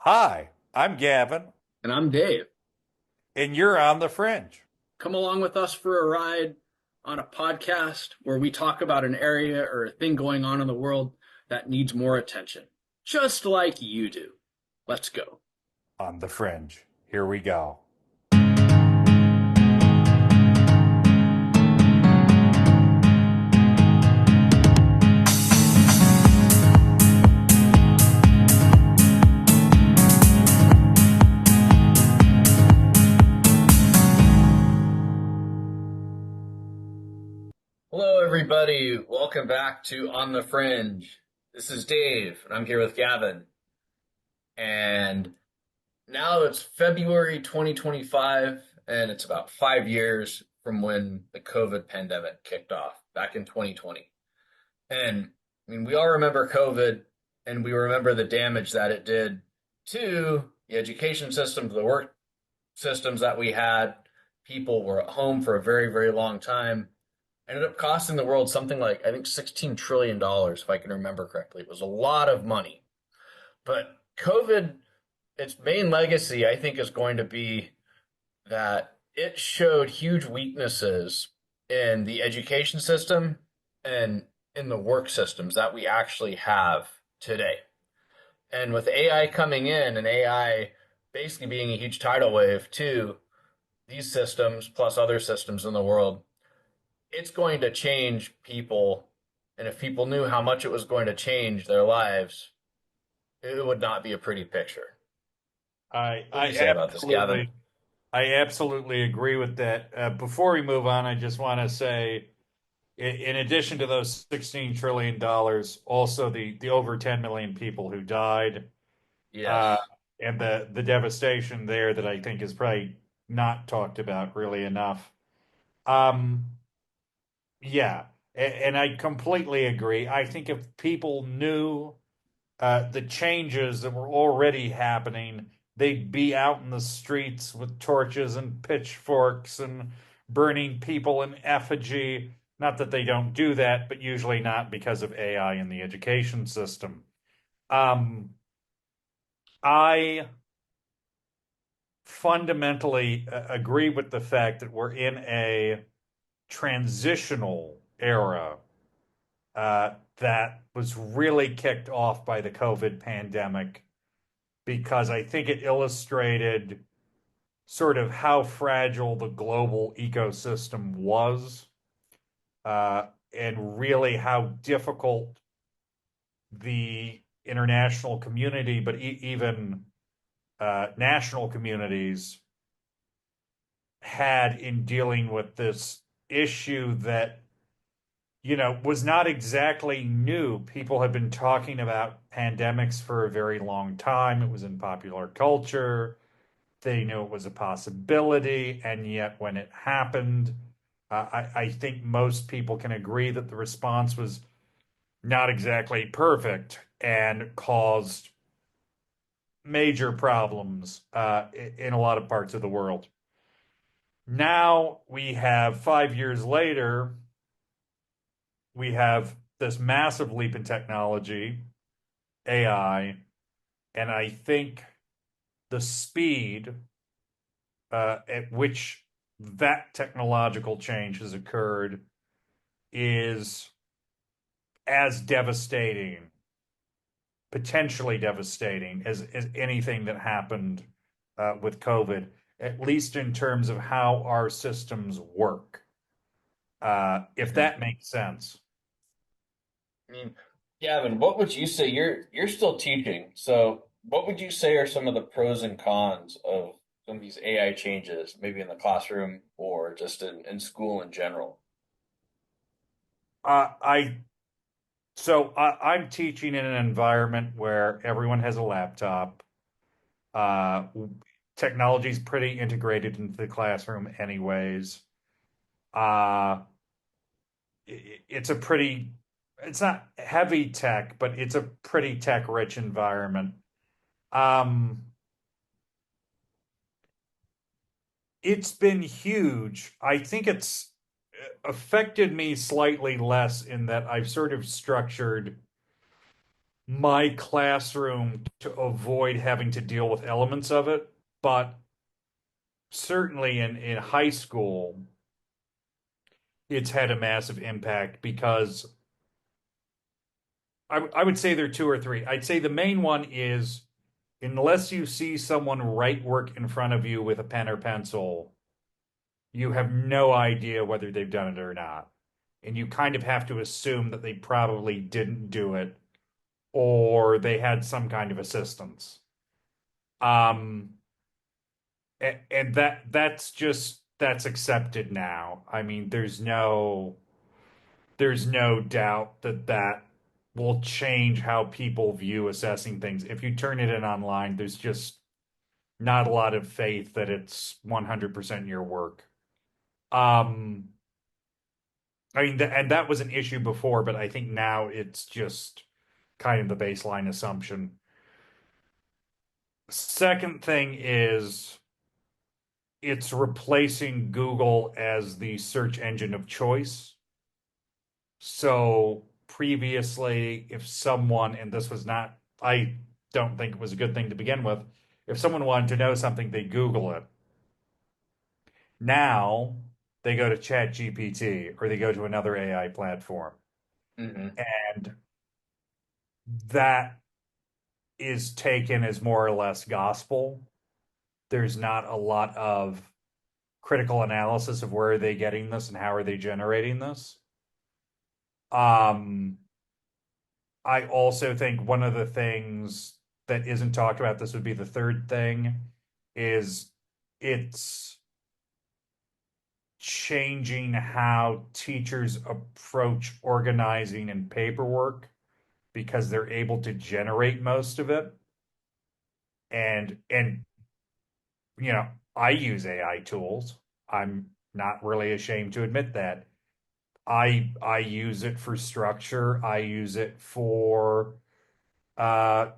Hi, I'm Gavin, And I'm Dave. and you're on the fringe. Come along with us for a ride on a podcast where we talk about an area or a thing going on in the world that needs more attention, just like you do. Let's go. On the fringe. Here we go. Hello, everybody. Welcome back to On the Fringe. This is Dave, and I'm here with Gavin. And now it's February 2025, and it's about 5 years from when the COVID pandemic kicked off back in 2020. And I mean, we all remember COVID and we remember the damage that it did to the education system, the work systems that we had. People were at home for a very, very long time. Ended up costing the world something like, I think, $16 trillion, if I can remember correctly. It was a lot of money. But COVID, its main legacy, I think, is going to be that it showed huge weaknesses in the education system and in the work systems that we actually have today. And with AI coming in and AI basically being a huge tidal wave to these systems plus other systems in the world, it's going to change people. And if people knew how much it was going to change their lives, it would not be a pretty picture. I What do you I say about this, Gavin? absolutely I absolutely agree with that. Before we move on, I just want to say, in addition to those $16 trillion, also the over 10 million people who died, uh, Yes. and the devastation there that I think is probably not talked about really enough. Um, Yeah, and I completely agree. I think if people knew the changes that were already happening, they'd be out in the streets with torches and pitchforks and burning people in effigy. Not that they don't do that, but usually not because of AI in the education system. Um, I fundamentally agree with the fact that we're in a transitional era that was really kicked off by the COVID pandemic because I think it illustrated sort of how fragile the global ecosystem was, uh, and really how difficult the international community, but even national communities had in dealing with this issue that was not exactly new. People have been talking about pandemics for a very long time. It was in popular culture. They knew it was a possibility. And yet, when it happened, I think most people can agree that the response was not exactly perfect and caused major problems in a lot of parts of the world. Now we have 5 years later, we have this massive leap in technology, AI, and I think the speed at which that technological change has occurred is as devastating, potentially devastating as anything that happened with COVID, at least in terms of how our systems work. If Mm-hmm. that makes sense. I mean, Gavin, what would you say? You're still teaching, so what would you say are some of the pros and cons of some of these AI changes, maybe in the classroom or just in school in general? I I'm teaching in an environment where everyone has a laptop. Uh, Technology is pretty integrated into the classroom, anyways. Uh, it's a pretty, it's not heavy tech, but it's a pretty tech rich environment. Um, it's been huge. I think it's affected me slightly less in that I've sort of structured my classroom to avoid having to deal with elements of it. But certainly in high school, it's had a massive impact because I would say there are two or three. I'd say the main one is unless you see someone write work in front of you with a pen or pencil, you have no idea whether they've done it or not. And you kind of have to assume that they probably didn't do it or they had some kind of assistance. Um, and that's accepted now. I mean, there's no doubt that that will change how people view assessing things. If you turn it in online, there's just not a lot of faith that it's 100% your work. Um, I mean, and that was an issue before, but I think now it's just kind of the baseline assumption. Second thing is it's replacing Google as the search engine of choice. So previously, if someone, and this was not, I don't think it was a good thing to begin with, if someone wanted to know something, they Google it. Now they go to ChatGPT or they go to another AI platform. Hmm. And that is taken as more or less gospel. There's not a lot of critical analysis of where are they getting this and how are they generating this. Um, I also think one of the things that isn't talked about, this would be the third thing, is it's changing how teachers approach organizing and paperwork because they're able to generate most of it. And you know, I use AI tools. I'm not really ashamed to admit that. I use it for structure. I use it for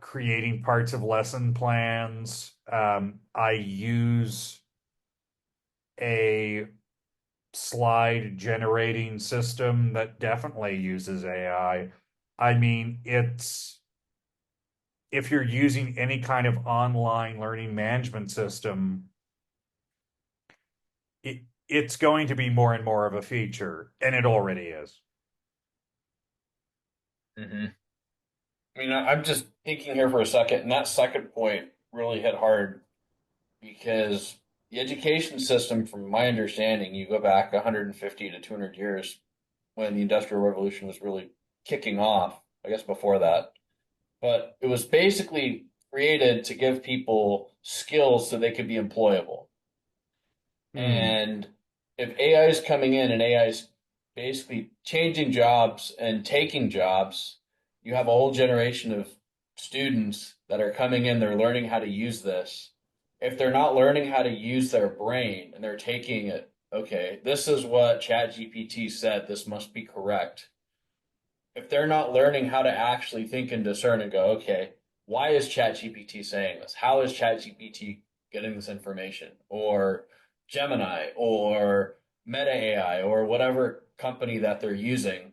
creating parts of lesson plans. I use a slide generating system that definitely uses AI. I mean, it's if you're using any kind of online learning management system, it's going to be more and more of a feature, and it already is. Hmm. I'm just thinking here for a second, and that second point really hit hard because the education system, from my understanding, you go back 150 to 200 years when the Industrial Revolution was really kicking off, I guess before that. But it was basically created to give people skills so they could be employable. Hmm. And if AI is coming in and AI is basically changing jobs and taking jobs, you have a whole generation of students that are coming in, they're learning how to use this. If they're not learning how to use their brain and they're taking it, okay, this is what ChatGPT said, this must be correct. If they're not learning how to actually think and discern and go, okay, why is ChatGPT saying this? How is ChatGPT getting this information? Or Gemini or Meta AI or whatever company that they're using,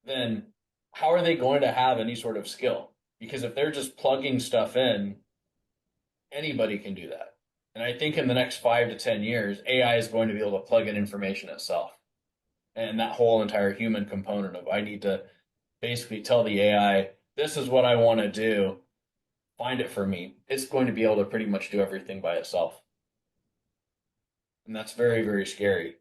then how are they going to have any sort of skill? Because if they're just plugging stuff in, anybody can do that. And I think in the next 5 to 10 years, AI is going to be able to plug in information itself. And that whole entire human component of I need to basically tell the AI, this is what I want to do, find it for me. It's going to be able to pretty much do everything by itself. And that's very, very scary.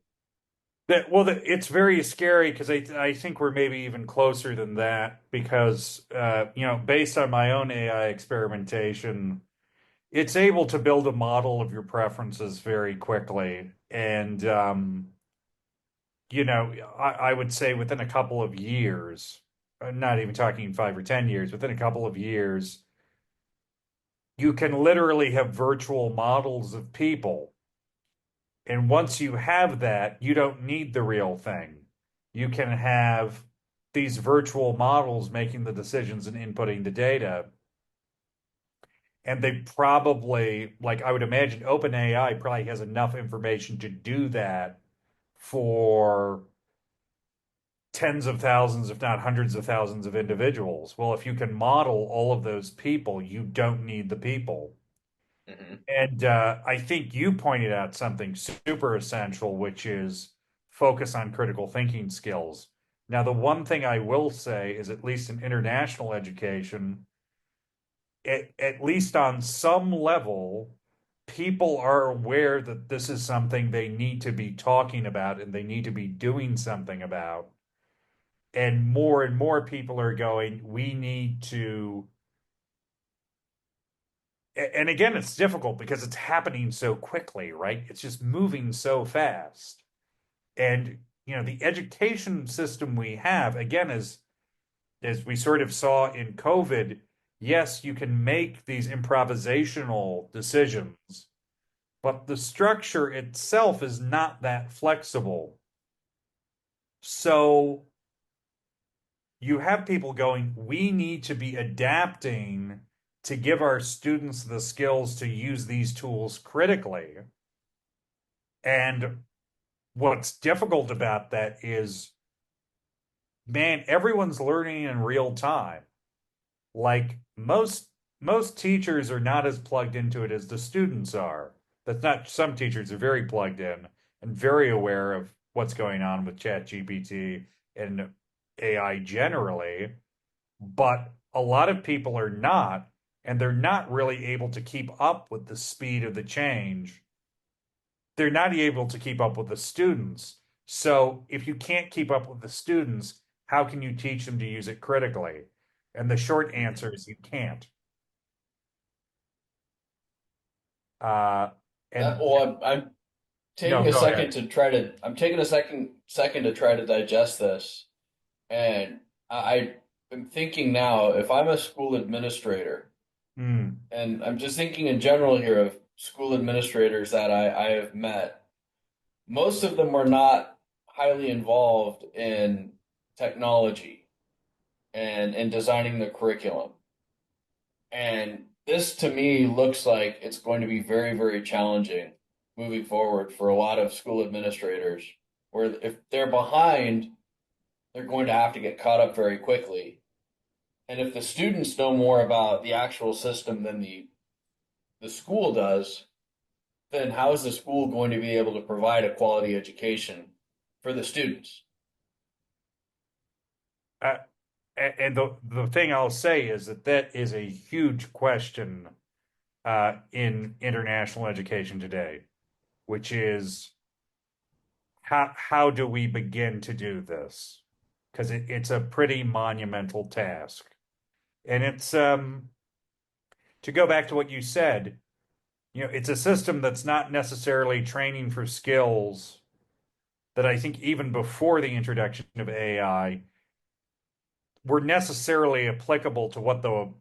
It's very scary because I think we're maybe even closer than that because based on my own AI experimentation, it's able to build a model of your preferences very quickly. And I would say within a couple of years, not even talking 5 or 10 years, within a couple of years, you can literally have virtual models of people. And once you have that, you don't need the real thing. You can have these virtual models making the decisions and inputting the data. And they probably, like I would imagine, OpenAI probably has enough information to do that for tens of thousands, if not hundreds of thousands of individuals. Well, if you can model all of those people, you don't need the people. Hmm. And I think you pointed out something super essential, which is focus on critical thinking skills. Now, the one thing I will say is, at least in international education, at least on some level, people are aware that this is something they need to be talking about and they need to be doing something about. And more people are going, we need to. And again, it's difficult because it's happening so quickly, right? It's just moving so fast. And, the education system we have, again, as we sort of saw in COVID, yes, you can make these improvisational decisions, but the structure itself is not that flexible. So you have people going, we need to be adapting to give our students the skills to use these tools critically. And what's difficult about that is, man, everyone's learning in real time. Like most teachers are not as plugged into it as the students are. That's not Some teachers are very plugged in and very aware of what's going on with ChatGPT and AI generally, but a lot of people are not, and they're not really able to keep up with the speed of the change. They're not able to keep up with the students. So if you can't keep up with the students, how can you teach them to use it critically? And the short answer is you can't. Uh, That and well, I'm no, taking a go ahead. second to try to. I'm taking a second to try to digest this, and I am thinking now, if I'm a school administrator, Hmm. and I'm just thinking in general here of school administrators that I have met, most of them are not highly involved in technology and in designing the curriculum. And this to me looks like it's going to be very, very challenging moving forward for a lot of school administrators, where if they're behind, they're going to have to get caught up very quickly. And if the students know more about the actual system than the school does, then how is the school going to be able to provide a quality education for the students? Uh, and the thing I'll say is that is a huge question in international education today, which is how do we begin to do this? Because it's a pretty monumental task. And it's to go back to what you said, it's a system that's not necessarily training for skills that I think even before the introduction of AI were necessarily applicable to what the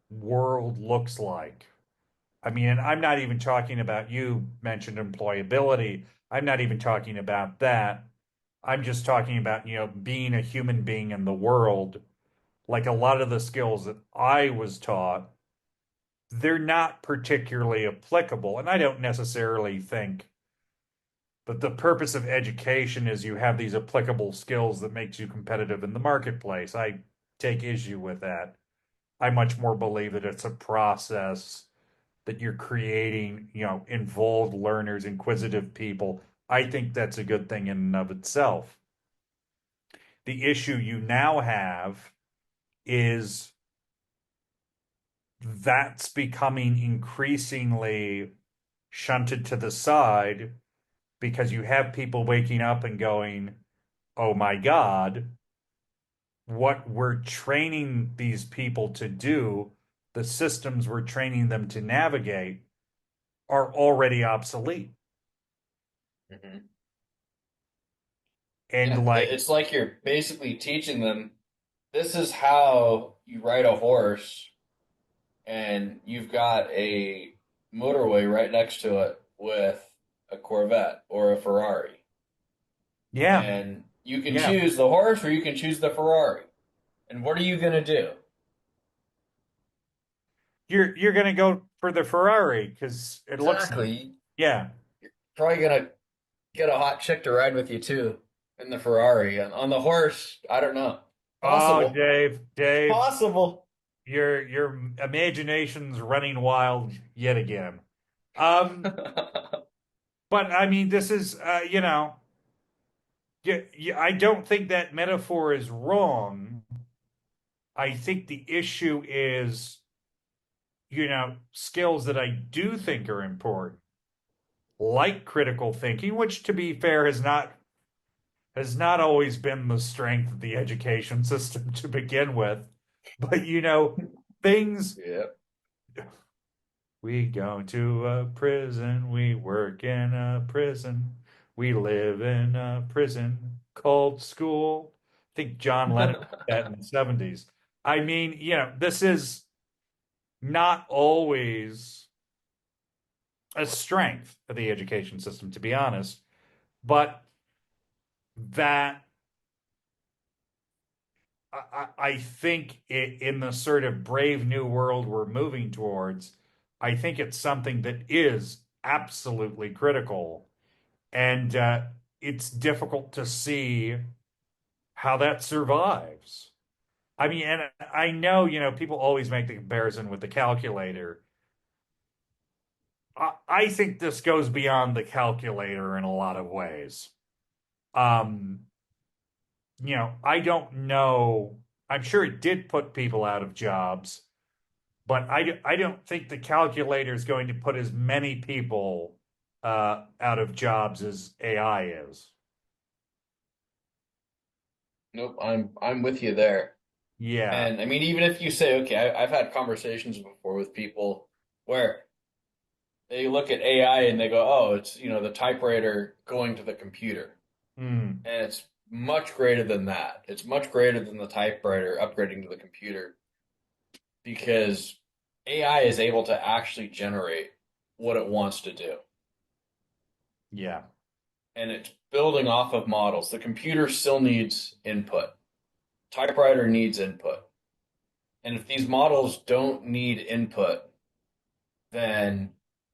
world looks like. I mean, and I'm not even talking about, you mentioned employability. I'm not even talking about that. I'm just talking about, being a human being in the world. Like a lot of the skills that I was taught, they're not particularly applicable. And I don't necessarily think that the purpose of education is you have these applicable skills that makes you competitive in the marketplace. I take issue with that. I much more believe that it's a process that you're creating, involved learners, inquisitive people. I think that's a good thing in and of itself. The issue you now have is that's becoming increasingly shunted to the side because you have people waking up and going, oh my God, what we're training these people to do, the systems we're training them to navigate are already obsolete. Mm-hmm. Yeah, And like, it's like you're basically teaching them this is how you ride a horse, and you've got a motorway right next to it with a Corvette or a Ferrari. yeah, And you can yeah, choose the horse or you can choose the Ferrari. And what are you going to do? you're gonna go for the Ferrari because it looks nice. Exactly. Yeah, Probably going to get a hot chick to ride with you too. in the Ferrari. On the horse, I don't know. Oh, Possible. It's Dave, possible. your imagination's running wild yet again. Um, but I mean, this is yeah, I don't think that metaphor is wrong. I think the issue is, skills that I do think are important, like critical thinking, which to be fair has not always been the strength of the education system to begin with. But things Yeah. we go to a prison, we work in a prison, we live in a prison called school. I think John Lennon wrote that in the 70s. I mean, this is not always a strength of the education system, to be honest, but that I think in the sort of brave new world we're moving towards, I think it's something that is absolutely critical. And it's difficult to see how that survives. I mean, and I know, people always make the comparison with the calculator. I think this goes beyond the calculator in a lot of ways. Um, I don't know. I'm sure it did put people out of jobs, but I don't think the calculator is going to put as many people out of jobs as AI is. Nope, I'm with you there. Yeah. And I mean, even if you say, okay, I've had conversations before with people where they look at AI and they go, oh, it's, the typewriter going to the computer. Hmm. And it's much greater than that. It's much greater than the typewriter upgrading to the computer because AI is able to actually generate what it wants to do. Yeah. And it's building off of models. The computer still needs input. Typewriter needs input. And if these models don't need input, then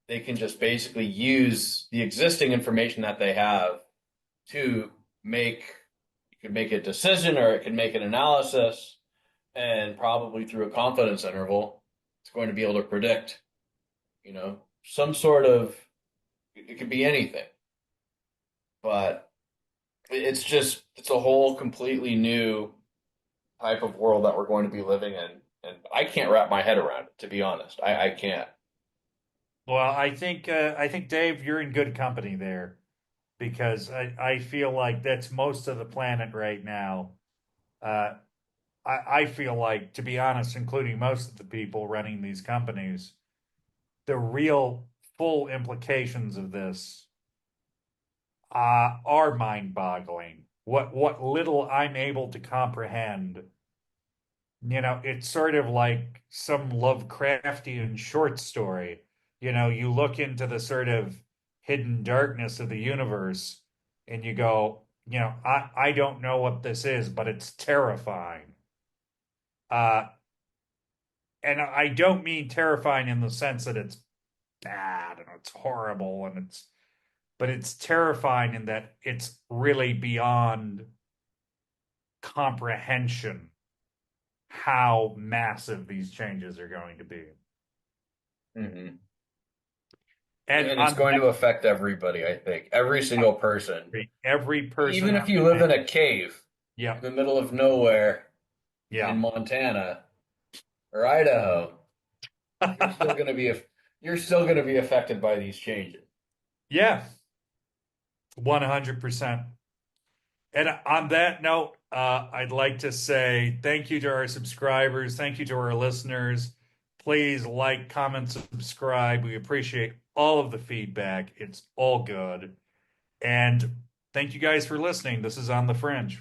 they can just basically use the existing information that they have to make you can make a decision or it can make an analysis and probably through a confidence interval it's going to be able to predict some sort of it could be anything, but it's a whole completely new type of world that we're going to be living in, and I can't wrap my head around it, to be honest. I can't. Well, I think Dave, you're in good company there because I feel like that's most of the planet right now. Uh, I feel like, to be honest, including most of the people running these companies, the real full implications of this are mind-boggling. What little I'm able to comprehend, it's sort of like some Lovecraftian short story. You look into the sort of hidden darkness of the universe and you go, I don't know what this is, but it's terrifying. Uh, and I don't mean terrifying in the sense that it's bad and it's horrible but it's terrifying in that it's really beyond comprehension how massive these changes are going to be. Hmm. And And it's on going to affect everybody, I think. Every single person. every person Even on if you the live planet. in a cave in Yep. the middle of nowhere Yeah. in Montana or Idaho, you're still going to be you're still going to be affected by these changes. Yeah. 100%. And on that note, I'd like to say thank you to our subscribers. Thank you to our listeners. Please like, comment, subscribe. We appreciate all of the feedback. It's all good. And thank you guys for listening. This is On the Fringe.